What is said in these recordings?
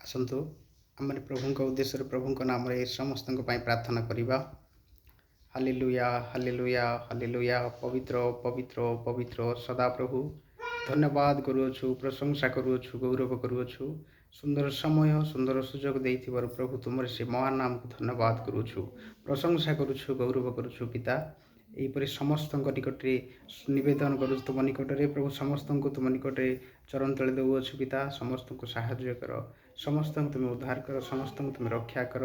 ଆସନ୍ତୁ ଆମେ ପ୍ରଭୁଙ୍କ ଉଦ୍ଦେଶ୍ୟରେ ପ୍ରଭୁଙ୍କ ନାମରେ ସମସ୍ତଙ୍କ ପାଇଁ ପ୍ରାର୍ଥନା କରିବା। Hallelujah hallelujah hallelujah. ପବିତ୍ର ପବିତ୍ର ପବିତ୍ର ସଦାପ୍ରଭୁ ଧନ୍ୟବାଦ କରୁଅଛୁ, ପ୍ରଶଂସା କରୁଅଛୁ, ଗୌରବ କରୁଅଛୁ। ସୁନ୍ଦର ସମୟ ସୁନ୍ଦର ସୁଯୋଗ ଦେଇଥିବାରୁ ପ୍ରଭୁ ତୁମର ସେ ମହାନ ନାମକୁ ଧନ୍ୟବାଦ କରୁଛୁ, ପ୍ରଶଂସା କରୁଛୁ, ଗୌରବ କରୁଛୁ। ପିତା ଏହିପରି ସମସ୍ତଙ୍କ ନିକଟରେ ନିବେଦନ କରୁଛୁ ତୁମ ନିକଟରେ ପ୍ରଭୁ, ସମସ୍ତଙ୍କୁ ତୁମ ନିକଟରେ ଚରଣ ତଳେ ଦେଉଅଛୁ। ପିତା ସମସ୍ତଙ୍କୁ ସାହାଯ୍ୟ କର, ସମସ୍ତଙ୍କୁ ତୁମେ ଉଦ୍ଧାର କର, ସମସ୍ତଙ୍କୁ ତୁମେ ରକ୍ଷା କର।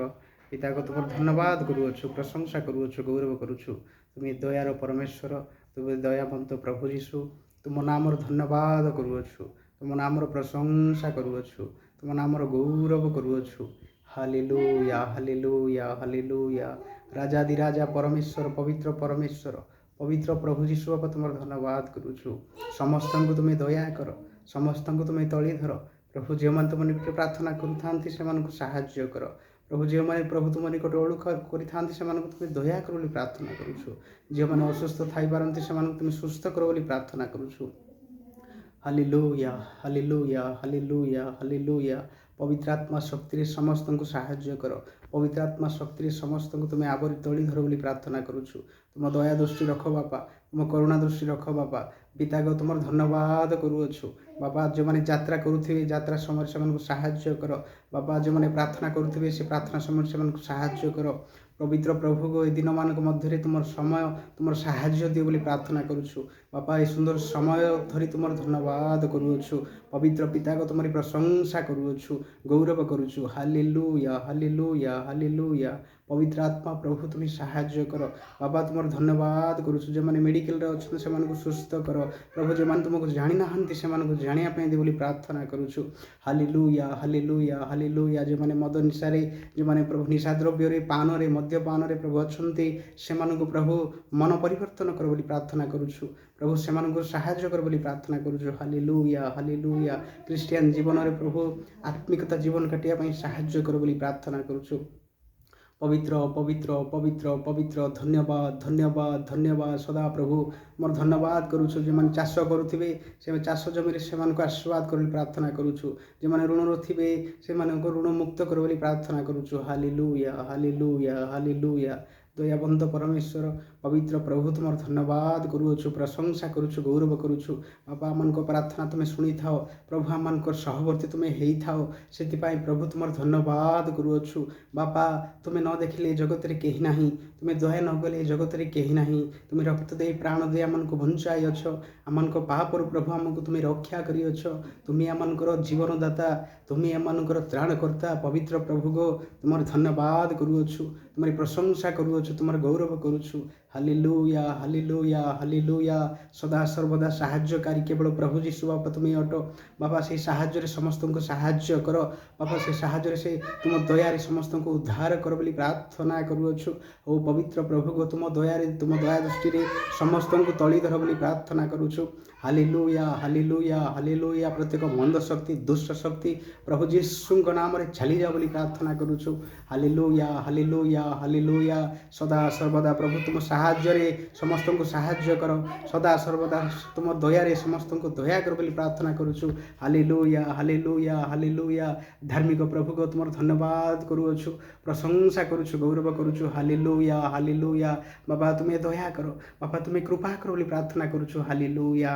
ପିତାକୁ ତୁମର ଧନ୍ୟବାଦ କରୁଅଛୁ, ପ୍ରଶଂସା କରୁଅଛୁ, ଗୌରବ କରୁଛୁ। ତୁମେ ଦୟାର ପରମେଶ୍ୱର, ତୁମେ ଦୟାବନ୍ତ ପ୍ରଭୁ ଯୀଶୁ, ତୁମ ନାମର ଧନ୍ୟବାଦ କରୁଅଛୁ, ତୁମ ନାମର ପ୍ରଶଂସା କରୁଅଛୁ, ତୁମ ନାମର ଗୌରବ କରୁଅଛୁ। Hallelujah hallelujah hallelujah. ରାଜାଧିରାଜା ପରମେଶ୍ୱର, ପବିତ୍ର ପରମେଶ୍ୱର, ପବିତ୍ର ପ୍ରଭୁ ଯୀଶୁ ବାପା ତୁମର ଧନ୍ୟବାଦ କରୁଛୁ। ସମସ୍ତଙ୍କୁ ତୁମେ ଦୟା କର, ସମସ୍ତଙ୍କୁ ତୁମେ ତଳି ଧର ପ୍ରଭୁ। ଯେଉଁମାନେ ତୁମ ନିକଟରେ ପ୍ରାର୍ଥନା କରୁଥାନ୍ତି ସେମାନଙ୍କୁ ସାହାଯ୍ୟ କର ପ୍ରଭୁ। ଯେଉଁମାନେ ପ୍ରଭୁ ତୁମ ନିକଟରେ ଅଳୁଖ କରିଥାନ୍ତି ସେମାନଙ୍କୁ ତୁମେ ଦୟା କର ବୋଲି ପ୍ରାର୍ଥନା କରୁଛୁ। ଯେଉଁମାନେ ଅସୁସ୍ଥ ଥାଇପାରନ୍ତି ସେମାନଙ୍କୁ ତୁମେ ସୁସ୍ଥ କର ବୋଲି ପ୍ରାର୍ଥନା କରୁଛୁ। Hallelujah hallelujah hallelujah hallelujah. ପବିତ୍ର ଆତ୍ମା ଶକ୍ତିରେ ସମସ୍ତଙ୍କୁ ସାହାଯ୍ୟ କର, ପବିତ୍ର ଆତ୍ମା ଶକ୍ତିରେ ସମସ୍ତଙ୍କୁ ତୁମେ ଆବରି ତଳି ଧର ବୋଲି ପ୍ରାର୍ଥନା କରୁଛୁ। ତୁମ ଦୟା ଦୃଷ୍ଟି ରଖ ବାପା, ତୁମ କରୁଣା ଦୃଷ୍ଟି ରଖ ବାପା। ପିତାକୁ ତୁମର ଧନ୍ୟବାଦ କରୁଅଛୁ ବାପା। ଯେଉଁମାନେ ଯାତ୍ରା କରୁଥିବେ ଯାତ୍ରା ସମୟରେ ସେମାନଙ୍କୁ ସାହାଯ୍ୟ କର ବାପା। ଯେଉଁମାନେ ପ୍ରାର୍ଥନା କରୁଥିବେ ସେ ପ୍ରାର୍ଥନା ସମୟରେ ସେମାନଙ୍କୁ ସାହାଯ୍ୟ କର। ପବିତ୍ର ପ୍ରଭୁକୁ ଏ ଦିନମାନଙ୍କ ମଧ୍ୟରେ ତୁମର ସମୟ ତୁମର ସାହାଯ୍ୟ ଦିଅ ବୋଲି ପ୍ରାର୍ଥନା କରୁଛୁ ବାପା। ଏ ସୁନ୍ଦର ସମୟ ଧରି ତୁମର ଧନ୍ୟବାଦ କରୁଅଛୁ। ପବିତ୍ର ପିତାକୁ ତୁମରି ପ୍ରଶଂସା କରୁଅଛୁ, ଗୌରବ କରୁଛୁ। Hallelujah hallelujah hallelujah. ପବିତ୍ର ଆତ୍ମା ପ୍ରଭୁ ତୁମେ ସାହାଯ୍ୟ କର ବାପା, ତୁମର ଧନ୍ୟବାଦ କରୁଛୁ। ଯେଉଁମାନେ ମେଡ଼ିକାଲରେ ଅଛନ୍ତି ସେମାନଙ୍କୁ ସୁସ୍ଥ କର ପ୍ରଭୁ। ଯେଉଁମାନେ ତୁମକୁ ଜାଣିନାହାନ୍ତି ସେମାନଙ୍କୁ ଜାଣିବା ପାଇଁ ଦେ ବୋଲି ପ୍ରାର୍ଥନା କରୁଛୁ। Hallelujah hallelujah hallelujah. ଯେଉଁମାନେ ମଦ ନିଶାରେ, ଯେଉଁମାନେ ପ୍ରଭୁ ନିଶା ଦ୍ରବ୍ୟରେ, ପାନରେ, ମଦ୍ୟପାନରେ ପ୍ରଭୁ ଅଛନ୍ତି ସେମାନଙ୍କୁ ପ୍ରଭୁ ମନ ପରିବର୍ତ୍ତନ କର ବୋଲି ପ୍ରାର୍ଥନା କରୁଛୁ ପ୍ରଭୁ। ସେମାନଙ୍କୁ ସାହାଯ୍ୟ କର ବୋଲି ପ୍ରାର୍ଥନା କରୁଛୁ। Hallelujah hallelujah. ଖ୍ରୀଷ୍ଟିଆନ ଜୀବନରେ ପ୍ରଭୁ ଆତ୍ମିକତା ଜୀବନ କାଟିବା ପାଇଁ ସାହାଯ୍ୟ କର ବୋଲି ପ୍ରାର୍ଥନା କରୁଛୁ। ପବିତ୍ର ପବିତ୍ର ପବିତ୍ର ପବିତ୍ର। ଧନ୍ୟବାଦ ଧନ୍ୟବାଦ ଧନ୍ୟବାଦ ସଦାପ୍ରଭୁ। ମୋର ଧନ୍ୟବାଦ କରୁଛୁ। ଯେଉଁମାନେ ଚାଷ କରୁଥିବେ ସେମାନେ ଚାଷ ଜମିରେ ସେମାନଙ୍କୁ ଆଶୀର୍ବାଦ କର ବୋଲି ପ୍ରାର୍ଥନା କରୁଛୁ। ଯେଉଁମାନେ ଋଣରେ ଥିବେ ସେମାନଙ୍କୁ ଋଣ ମୁକ୍ତ କର ବୋଲି ପ୍ରାର୍ଥନା କରୁଛୁ। Hallelujah hallelujah hallelujah. ଦୟାବନ୍ତ ପରମେଶ୍ୱର, ପବିତ୍ର ପ୍ରଭୁ ତୁମର ଧନ୍ୟବାଦ କରୁଅଛୁ, ପ୍ରଶଂସା କରୁଛୁ, ଗୌରବ କରୁଛୁ ବାପା। ଆମମାନଙ୍କ ପ୍ରାର୍ଥନା ତୁମେ ଶୁଣିଥାଅ ପ୍ରଭୁ, ଆମମାନଙ୍କର ସହବର୍ତ୍ତୀ ତୁମେ ହେଇଥାଅ। ସେଥିପାଇଁ ପ୍ରଭୁ ତୁମର ଧନ୍ୟବାଦ କରୁଅଛୁ ବାପା। ତୁମେ ନ ଦେଖିଲେ ଏ ଜଗତରେ କେହି ନାହିଁ, ତୁମେ ଦୟା ନ କଲେ ଏ ଜଗତରେ କେହି ନାହିଁ। ତୁମେ ରକ୍ତ ଦେଇ ପ୍ରାଣ ଦେଇ ଆମମାନଙ୍କୁ ବଞ୍ଚାଇଅଛ। ଆମମାନଙ୍କ ପାପରୁ ପ୍ରଭୁ ଆମକୁ ତୁମେ ରକ୍ଷା କରିଅଛ। ତୁମେ ଆମମାନଙ୍କର ଜୀବନଦାତା, ତୁମେ ଆମମାନଙ୍କର ତ୍ରାଣକର୍ତ୍ତା। ପବିତ୍ର ପ୍ରଭୁକୁ ତୁମର ଧନ୍ୟବାଦ କରୁଅଛୁ, ତୁମର ପ୍ରଶଂସା କରୁଅଛୁ, ତୁମର ଗୌରବ କରୁଛୁ। Hallelujah hallelujah hallelujah. ସଦା ସର୍ବଦା ସାହାଯ୍ୟକାରୀ କେବଳ ପ୍ରଭୁ ଯୀଶୁ ବାପା ତୁମେ ଅଟ ବାପା। ସେହି ସାହାଯ୍ୟରେ ସମସ୍ତଙ୍କୁ ସାହାଯ୍ୟ କର ବାପା। ସେ ସାହାଯ୍ୟରେ ସେ ତୁମ ଦୟାରେ ସମସ୍ତଙ୍କୁ ଉଦ୍ଧାର କର ବୋଲି ପ୍ରାର୍ଥନା କରୁଅଛୁ। ଓ ପବିତ୍ର ପ୍ରଭୁକୁ ତୁମ ଦୟାରେ, ତୁମ ଦୟା ଦୃଷ୍ଟିରେ ସମସ୍ତଙ୍କୁ ତଳି ଧର ବୋଲି ପ୍ରାର୍ଥନା କରୁଛୁ। Hallelujah hallelujah hallelujah. ପ୍ରତ୍ୟେକ ମନ୍ଦ ଶକ୍ତି, ଦୁଷ୍ଟ ଶକ୍ତି ପ୍ରଭୁ ଯୀଶୁଙ୍କ ନାମରେ ଚାଲିଯାଅ ବୋଲି ପ୍ରାର୍ଥନା କରୁଛୁ। Hallelujah hallelujah hallelujah. ସଦା ସର୍ବଦା ପ୍ରଭୁ ତୁମ ସାହାଯ୍ୟରେ ସମସ୍ତଙ୍କୁ ସାହାଯ୍ୟ କର। ସଦା ସର୍ବଦା ତୁମ ଦୟାରେ ସମସ୍ତଙ୍କୁ ଦୟା କର ବୋଲି ପ୍ରାର୍ଥନା କରୁଛୁ। Hallelujah hallelujah hallelujah. ଧାର୍ମିକ ପ୍ରଭୁକୁ ତୁମର ଧନ୍ୟବାଦ କରୁଅଛୁ, ପ୍ରଶଂସା କରୁଛୁ, ଗୌରବ କରୁଛୁ। Hallelujah hallelujah. ବାପା ତୁମେ ଦୟା କର ବାପା, ତୁମେ କୃପା କର ବୋଲି ପ୍ରାର୍ଥନା କରୁଛୁ। ହାଲେଲୁୟା।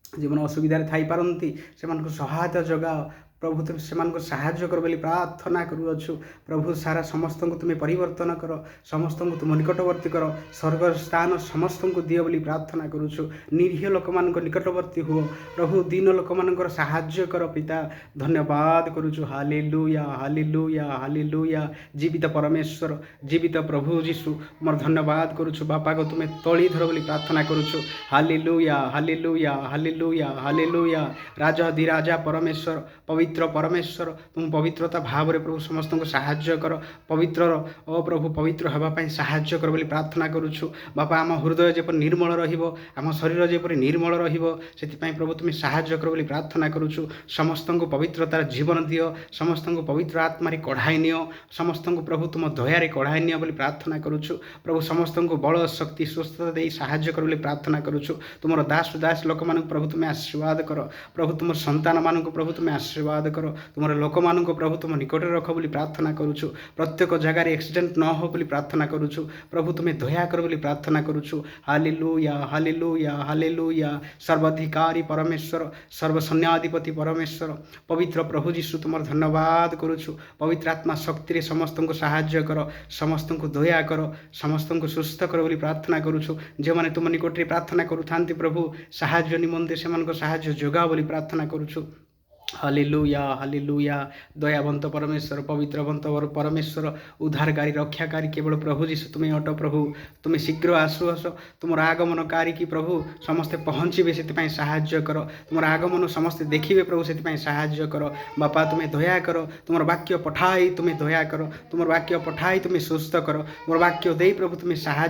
ଯେଉଁମାନେ ଅସୁବିଧାରେ ଥାଇପାରନ୍ତି ସେମାନଙ୍କୁ ସହାୟତା ଯୋଗାଅ ପ୍ରଭୁ। ତୁମେ ସେମାନଙ୍କୁ ସାହାଯ୍ୟ କର ବୋଲି ପ୍ରାର୍ଥନା କରୁଅଛୁ ପ୍ରଭୁ। ସାରା ସମସ୍ତଙ୍କୁ ତୁମେ ପରିବର୍ତ୍ତନ କର, ସମସ୍ତଙ୍କୁ ତୁମ ନିକଟବର୍ତ୍ତୀ କର। ସ୍ୱର୍ଗ ସ୍ଥାନ ସମସ୍ତଙ୍କୁ ଦିଅ ବୋଲି ପ୍ରାର୍ଥନା କରୁଛୁ। ନିରୀହ ଲୋକମାନଙ୍କ ନିକଟବର୍ତ୍ତୀ ହୁଅ ପ୍ରଭୁ। ଦୀନ ଲୋକମାନଙ୍କର ସାହାଯ୍ୟ କର ପିତା। ଧନ୍ୟବାଦ କରୁଛୁ। Hallelujah hallelujah hallelujah. ଜୀବିତ ପରମେଶ୍ୱର, ଜୀବିତ ପ୍ରଭୁ ଯୀଶୁ ମୋର ଧନ୍ୟବାଦ କରୁଛୁ ବାପାକୁ ତୁମେ ତଳି ଧର ବୋଲି ପ୍ରାର୍ଥନା କରୁଛୁ। Hallelujah hallelujah hallelujah hallelujah. ରାଜାଧିରାଜା ପରମେଶ୍ୱର, ପବିତ୍ର ପରମେଶ୍ୱର, ତୁମ ପବିତ୍ରତା ଭାବରେ ପ୍ରଭୁ ସମସ୍ତଙ୍କୁ ସାହାଯ୍ୟ କର। ପବିତ୍ରର ଓ ପ୍ରଭୁ ପବିତ୍ର ହେବା ପାଇଁ ସାହାଯ୍ୟ କର ବୋଲି ପ୍ରାର୍ଥନା କରୁଛୁ ବାପା। ଆମ ହୃଦୟ ଯେପରି ନିର୍ମଳ ରହିବ, ଆମ ଶରୀର ଯେପରି ନିର୍ମଳ ରହିବ, ସେଥିପାଇଁ ପ୍ରଭୁ ତୁମେ ସାହାଯ୍ୟ କର ବୋଲି ପ୍ରାର୍ଥନା କରୁଛୁ। ସମସ୍ତଙ୍କୁ ପବିତ୍ରତାର ଜୀବନ ଦିଅ, ସମସ୍ତଙ୍କୁ ପବିତ୍ର ଆତ୍ମାରେ କଢ଼ାଇ ନିଅ, ସମସ୍ତଙ୍କୁ ପ୍ରଭୁ ତୁମ ଦୟାରେ କଢ଼ାଇ ନିଅ ବୋଲି ପ୍ରାର୍ଥନା କରୁଛୁ ପ୍ରଭୁ। ସମସ୍ତଙ୍କୁ ବଳ, ଶକ୍ତି, ସୁସ୍ଥତା ଦେଇ ସାହାଯ୍ୟ କର ବୋଲି ପ୍ରାର୍ଥନା କରୁଛୁ। ତୁମର ଦାସ ଲୋକମାନଙ୍କୁ ପ୍ରଭୁ ତୁମେ ଆଶୀର୍ବାଦ କର ପ୍ରଭୁ। ତୁମର ସନ୍ତାନମାନଙ୍କୁ ପ୍ରଭୁ ତୁମେ ଆଶୀର୍ବାଦ धन्यवाद कर तुम लोक मान प्रभु तुम निकट रख बोली प्रार्थना करुछु प्रत्येक जगार एक्सीडेंट न हो बोली प्रार्थना करुछु प्रभु तुम्हें दया कर बोली प्रार्थना करुछु हालेलुया हालेलुया हालेलुया सर्वाधिकारी परमेश्वर सर्वसैन्याधिपति परमेश्वर पवित्र प्रभु जीशु तुम धन्यवाद करुछु पवित्र आत्मा शक्ति समस्त को साहाय्य कर समस्त को दया कर समस्त को सुस्थ कर बोली प्रार्थना करुछु जो मैंने तुम निकट प्रार्थना करूँ प्रभु साहाय्य निमंते से साहाय्य जोगा बोली प्रार्थना करुछु हालेलुया दयावंत परमेश्वर पवित्रवंत परमेश्वर उद्धारकारी रक्षाकारी केवल प्रभु जीशु तुम्हें अट प्रभु तुम्हें शीघ्र आसु आस तुम आगमनकारी कि प्रभु समस्ते पहुँचे से साहाय्य कर तुम आगमन समस्ते देखिए प्रभु से साहाय्य कर बापा तुम्हें दया कर तुम वाक्य पठाई तुम्हें दया कर तुम वाक्य पठाई तुम्हें सुस्थ कर तुम वाक्य दे प्रभु तुम्हें साहाय्य